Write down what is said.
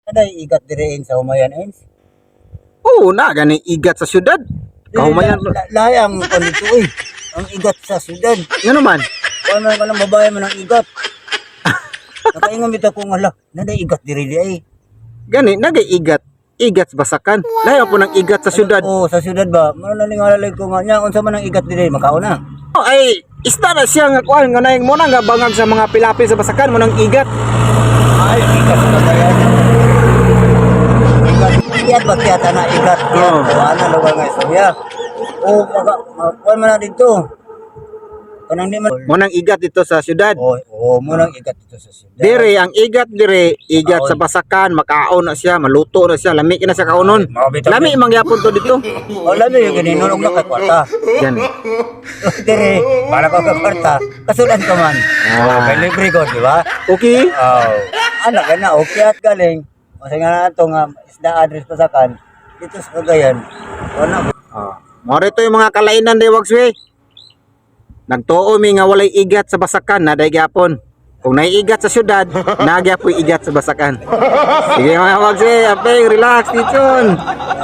Aday igat direin sa Humayan Ends. Oo na gani igat sa syudad. Kahumayan. Lahi ang kanito eh. Ang igat sa syudad. Ngano man? Kung man ka ng babae man ang igat. Nakaingon bitaw ko nga la, naday igat diri di ay. Gani nagay igat. Igat sa basakan. Lahi po ng igat sa syudad. Oo, sa syudad ba? Mano na ningalalay ko nga nya unsa man ang igat diri makao na. Oh, ay isda na siya nga kuan nga naing mo na nga bangag sa mga pilapil sa basakan mo nang igat. Ay, igat sa bayan. Igat ba kaya na igat? Oo. Ana lugar nga istorya. O kuan man na dito. Kanang di man. Mo nang igat dito sa syudad. Oo, mo nang igat dito sa syudad. Dire ang igat dire igat sa basakan makaon na siya maluto na siya lami kina sa kaunon. Lami mangyapon to dito. O lami yung gininunog na kay kwarta. Yan. Dire, para ko kay kwarta. Kasudan ka man. May libre ko, di ba? Okay. Anak na, okay at galing. Kasi nga na ito nga, isda address pasakan. Dito sa Cagayan. Wala. Mo rito yung mga kalainan de wagswe. Nagtuo mi nga walay igat sa basakan na day gyapon. Kung naiigat sa syudad, nagyapoy igat sa basakan. Sige mga wagswe, apay relax dito.